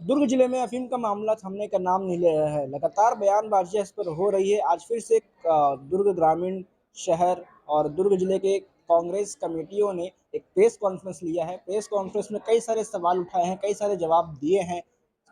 दुर्ग जिले में अफीम का मामला थमने का नाम नहीं ले रहा है। लगातार बयानबाजी इस पर हो रही है। आज फिर से दुर्ग ग्रामीण शहर और दुर्ग जिले के कांग्रेस कमेटियों ने एक प्रेस कॉन्फ्रेंस लिया है। प्रेस कॉन्फ्रेंस में कई सारे सवाल उठाए हैं, कई सारे जवाब दिए हैं।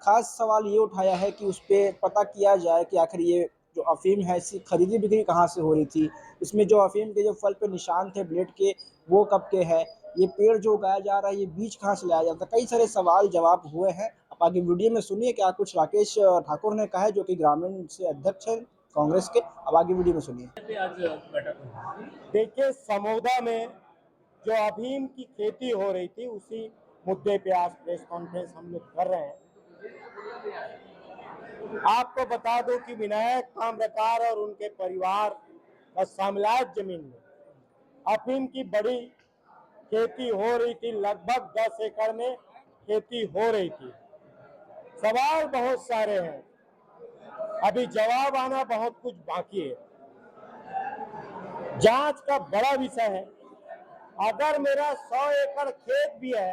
खास सवाल ये उठाया है कि उस पर पता किया जाए कि आखिर ये जो अफीम है इसकी खरीदी बिक्री कहाँ से हो रही थी। इसमें जो अफीम के जो फल पे निशान थे ब्लेड के, वो कब के हैं। ये पेड़ जो उगाया जा रहा है ये बीज कहाँ से लाया जाता है। कई सारे सवाल जवाब हुए हैं। आप आगे वीडियो में सुनिए क्या कुछ राकेश ठाकुर ने कहा है, जो कि ग्रामीण से अध्यक्ष है कांग्रेस के। अब आगे वीडियो में सुनिए। देखिए, समोदा में जो अफीम की खेती हो रही थी उसी मुद्दे पे आज प्रेस कॉन्फ्रेंस हम लोग कर रहे हैं। आपको बता दूं कि विनायक ताम्रकार और उनके परिवार का साम्राज्य जमीन में अफीम की बड़ी खेती हो रही थी। लगभग 10 एकड़ में खेती हो रही थी। सवाल बहुत सारे हैं, अभी जवाब आना बहुत कुछ बाकी है। जांच का बड़ा विषय है। अगर मेरा 100 एकड़ खेत भी है,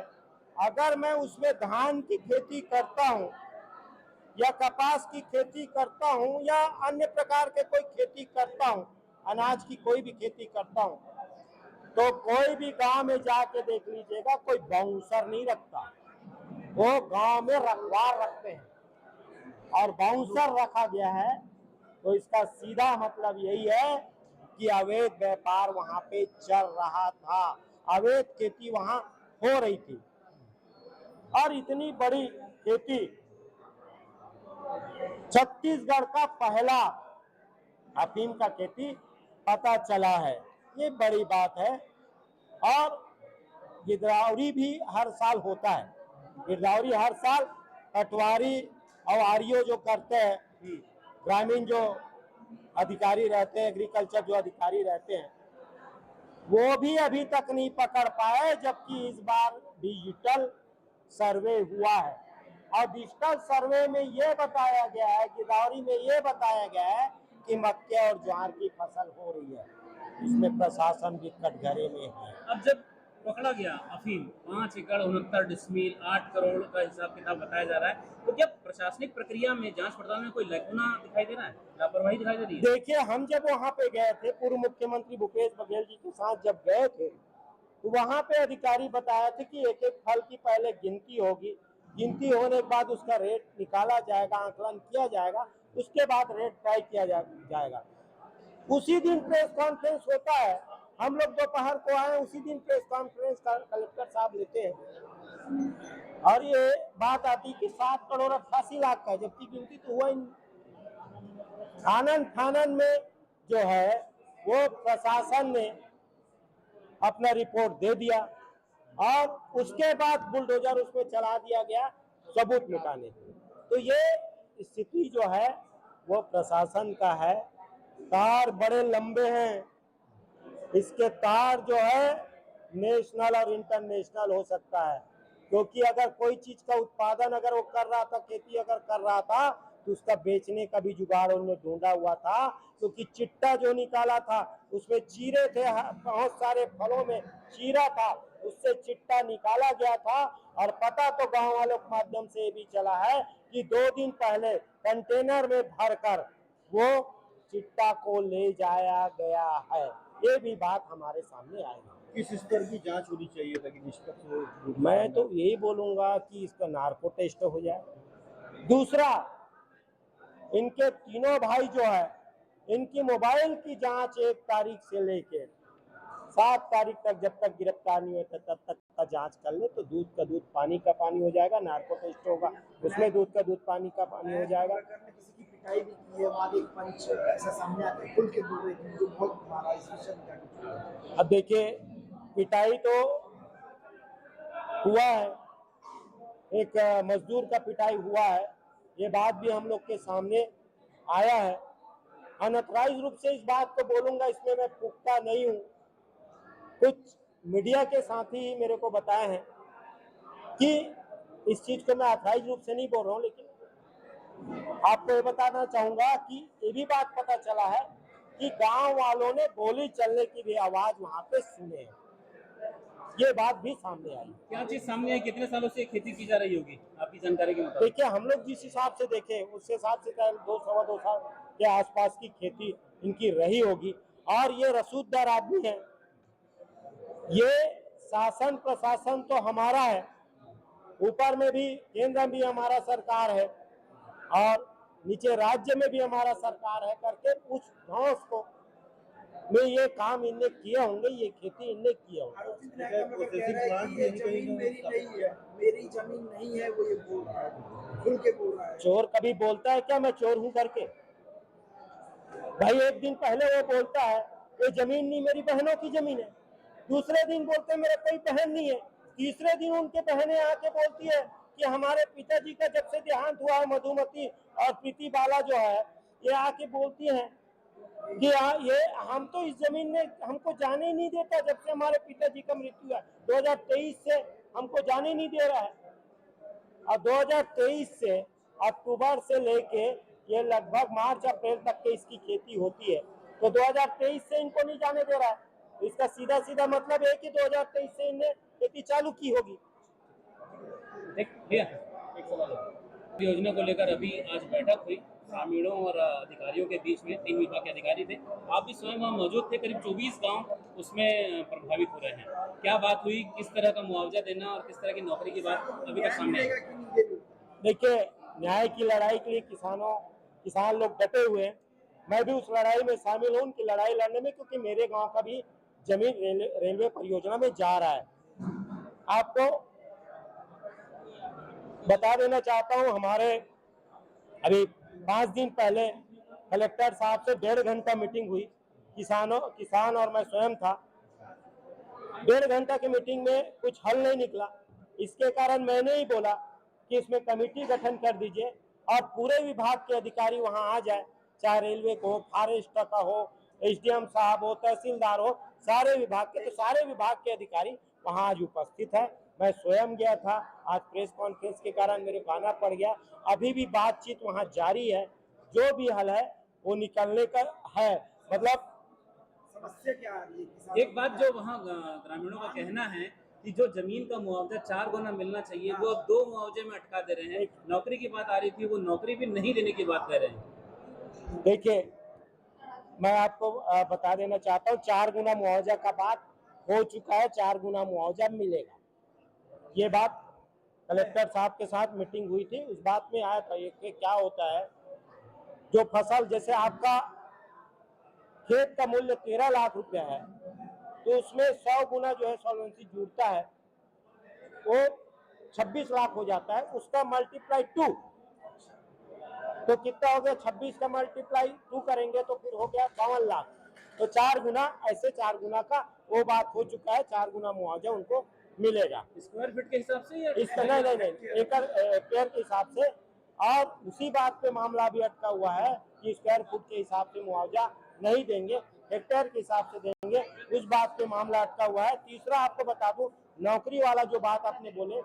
अगर मैं उसमें धान की खेती करता हूं या कपास की खेती करता हूं या अन्य प्रकार के कोई खेती करता हूं, अनाज की कोई भी खेती करता हूं, तो कोई भी गांव में जाके देख लीजिएगा, कोई बाउंसर नहीं रखता। वो गांव में रखवार रखते हैं और बाउंसर रखा गया है। तो इसका सीधा मतलब यही है कि अवैध व्यापार वहां पे चल रहा था, अवैध खेती वहां हो रही थी। और इतनी बड़ी खेती, छत्तीसगढ़ का पहला अफीम का खेती पता चला है, ये बड़ी बात है। और गिरदावरी भी हर साल होता है। गिरदावरी हर साल पटवारी और आरईओ जो करते हैं, ग्रामीण जो अधिकारी रहते हैं, एग्रीकल्चर जो अधिकारी रहते हैं, वो भी अभी तक नहीं पकड़ पाए। जबकि इस बार डिजिटल सर्वे हुआ है और डिजिटल सर्वे में ये बताया गया है, गिरदावरी में ये बताया गया है कि मक्के और ज्वार की फसल हो रही है। इसमें प्रशासन भी कटघरे में है। अब जब पकड़ा गया अफीम 5 एकड़ 69 डिसमील 8 करोड़ का हिसाब किताब बताया जा रहा है, तो क्या प्रशासनिक प्रक्रिया में जांच पड़ताल में कोई लैकुना दिखाई दे रहा है, लापरवाही दिखाई दे रही है? देखिए, हम जब वहां पे गए थे, पूर्व मुख्यमंत्री भूपेश बघेल जी के साथ जब गए थे, तो वहां पे अधिकारी बताया थे कि एक एक फल की पहले गिनती होगी, गिनती होने के बाद उसका रेट निकाला जाएगा, आकलन किया जाएगा, उसके बाद रेट तय किया जाएगा। उसी दिन प्रेस कॉन्फ्रेंस होता है। हम लोग दोपहर को आए, उसी दिन प्रेस कॉन्फ्रेंस कलेक्टर साहब लेते हैं और ये बात आती कि 7 करोड़ 88 लाख का है, जबकि गिनती तो हुआ ही नहीं। आनंद फानन में जो है वो प्रशासन ने अपना रिपोर्ट दे दिया और उसके बाद बुलडोजर उसमें चला दिया गया सबूत मिटाने। तो ये स्थिति जो है वो प्रशासन का है। तार बड़े लंबे हैं, इसके तार जो है नेशनल और इंटरनेशनल हो सकता है। क्योंकि अगर कोई चीज का उत्पादन अगर वो कर रहा था, खेती अगर कर रहा था, तो उसका बेचने का भी जुगाड़ उन्होंने ढूंढा हुआ था। क्योंकि चिट्टा जो निकाला था उसमें चीरे थे, बहुत सारे फलों में चीरा था, उससे चिट्टा निकाला गया था। और पता तो गांव वालों के माध्यम से ये भी चला है कि 2 दिन पहले कंटेनर में भरकर वो चिट्टा को ले जाया गया है। ये भी बात हमारे सामने आएगी। किस स्तर की जांच होनी चाहिए ताकि निष्पक्ष हो? मैं तो यही बोलूंगा कि इसका नार्को टेस्ट हो जाए। दूसरा, इनके तीनों भाई जो है, इनकी मोबाइल की जांच 1 तारीख से लेके 7 तारीख तक, जब तक गिरफ्तार नहीं होता तब तक का जांच कर ले, तो दूध का दूध पानी का पानी हो जाएगा। नार्को टेस्ट होगा, उसमें दूध का दूध पानी का पानी हो जाएगा। किसी की पिटाई भी की है, वहाँ एक पंच ऐसा सामने आता है, खुल के बोल रहे थे, जो बहुत मारा, इस विषय में क्या? अब देखिए, पिटाई तो हुआ है, एक मजदूर का पिटाई हुआ है, ये बात भी हम लोग के सामने आया है। अनऑथराइज रूप से इस बात को बोलूंगा, इसमें मैं पुख्ता नहीं हूँ। कुछ मीडिया के साथी मेरे को बताए हैं कि इस चीज को मैं ऑथराइज रूप से नहीं बोल रहा हूँ, लेकिन आपको ये बताना चाहूंगा कि ये भी बात पता चला है कि गांव वालों ने गोली चलने की भी आवाज वहां पे सुने हैं। ये बात भी सामने आई। क्या चीज सामने आई? कितने सालों से खेती की जा रही होगी आपकी जानकारी के मुताबिक? देखिए, हम लोग जिस हिसाब से देखें उस हिसाब से 2 सवा 2 साल के आसपास की खेती इनकी रही होगी। और ये रसूखदार आदमी है। ये शासन प्रशासन तो हमारा है, ऊपर में भी केंद्र में भी हमारा सरकार है और नीचे राज्य में भी हमारा सरकार है करके कुछ घास को में ये काम इनने किए होंगे, ये खेती इनने किए होंगे। आरोपित न्यायिक कह रहा है कि ये जमीन मेरी नहीं है, मेरी जमीन नहीं है, वो ये बोल रहा है, खुल के बोल रहा है। चोर कभी बोलता है क्या मैं चोर हूं करके? भाई एक दिन पहले वो बोलता है ये जमीन नहीं, मेरी बहनों की जमीन है। दूसरे दिन बोलते हैं मेरा कोई बहन नहीं है। तीसरे दिन उनके बहनें आके बोलती है कि हमारे पिताजी का जब से देहांत हुआ है, मधुमती और प्रीति बाला जो है, ये आके बोलती हैं कि ये हम तो इस जमीन में हमको जाने ही नहीं देता जब से हमारे पिताजी का मृत्यु है। 2023 से हमको जाने नहीं दे रहा है। और 2023 से अक्टूबर से लेके ये लगभग मार्च अप्रैल तक के इसकी खेती होती है, तो 2023 से इनको नहीं जाने दे रहा है। इसका सीधा सीधा मतलब है कि 2023 से इन्हें खेती चालू की होगी। एक सवाल है। योजना को लेकर अभी आज बैठक हुई ग्रामीणों और अधिकारियों के बीच में। 3 विभाग के अधिकारी थे, आप भी स्वयं वहाँ मौजूद थे। करीब 24 गांव उसमें प्रभावित हो रहे हैं। क्या बात हुई? किस तरह का मुआवजा देना और किस तरह की नौकरी की बात अभी तक सामने आई? देखिए, न्याय की लड़ाई के लिए किसान लोग डटे हुए हैं। मैं भी उस लड़ाई में शामिल हूँ, उनकी लड़ाई लड़ने में, क्योंकि मेरे गांव का भी जमीन रेलवे परियोजना में जा रहा है। आपको बता देना चाहता हूँ, हमारे अभी 5 दिन पहले कलेक्टर साहब से 1.5 घंटा मीटिंग हुई। किसान और मैं स्वयं था। 1.5 घंटा की मीटिंग में कुछ हल नहीं निकला। इसके कारण मैंने ही बोला कि इसमें कमेटी गठन कर दीजिए और पूरे विभाग के अधिकारी वहां आ जाए, चाहे रेलवे को हो, फॉरेस्ट का हो, एसडीएम साहब हो, तहसीलदार हो, सारे विभाग के, तो सारे विभाग के अधिकारी वहां आज उपस्थित है। मैं स्वयं गया था। आज प्रेस कॉन्फ्रेंस के कारण मेरे को आना पड़ गया। अभी भी बातचीत वहां जारी है। जो भी हल है वो निकलने का है। मतलब समस्या क्या आ रही है? एक बात जो वहाँ ग्रामीणों का कहना है कि जो जमीन का मुआवजा 4 गुना मिलना चाहिए वो अब 2 मुआवजे में अटका दे रहे हैं। नौकरी की बात आ रही थी, वो नौकरी भी नहीं देने की बात कर रहे हैं। देखिए, मैं आपको बता देना चाहता हूँ, 4 गुना मुआवजा का बात हो चुका है। 4 गुना मुआवजा मिलेगा। ये बात कलेक्टर साहब के साथ मीटिंग हुई थी, उस बात में आया था कि क्या होता है, जो फसल जैसे आपका खेत का मूल्य 13 लाख रुपया है, तो उसमें 100 गुना जो है सॉल्वेंसी जुड़ता है, वो 26 लाख हो जाता है। उसका मल्टीप्लाई 2, तो कितना हो गया? 26 का मल्टीप्लाई 2 करेंगे तो फिर हो गया 52 लाख। तो 4 गुना, ऐसे 4 गुना का वो बात हो चुका है। 4 गुना मुआवजा उनको मिलेगा। स्क्वायर फीट के हिसाब से या नहीं, एकड़ के हिसाब से। और उसी बात पे मामला भी अटका हुआ है कि स्क्वायर फुट के हिसाब से मुआवजा नहीं देंगे, हेक्टेयर के हिसाब से देंगे। उस बात पे मामला अटका हुआ है। तीसरा आपको बता दूं, नौकरी वाला जो बात आपने बोले,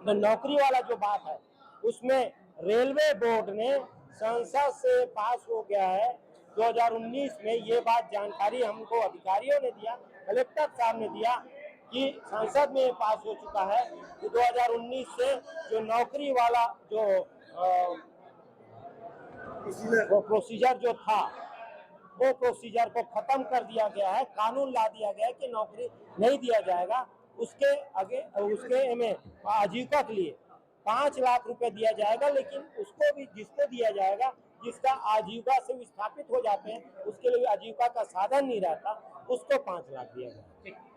तो नौकरी वाला जो बात है उसमें रेलवे बोर्ड ने संसद से पास हो गया है 2019 में। ये बात जानकारी हमको अधिकारियों ने दिया, कलेक्टर साहब ने दिया कि संसद में पास हो चुका है कि 2019 से जो नौकरी वाला जो प्रोसीजर जो था, वो प्रोसीजर को खत्म कर दिया गया है। कानून ला दिया गया है कि नौकरी नहीं दिया जाएगा। उसके में आजीविका के लिए 5 लाख रुपए दिया जाएगा, लेकिन उसको भी जिसको दिया जाएगा जिसका आजीविका से विस्थापित हो जाते हैं, उसके लिए आजीविका का साधन नहीं रहता, उसको 5 लाख दिया जाएगा।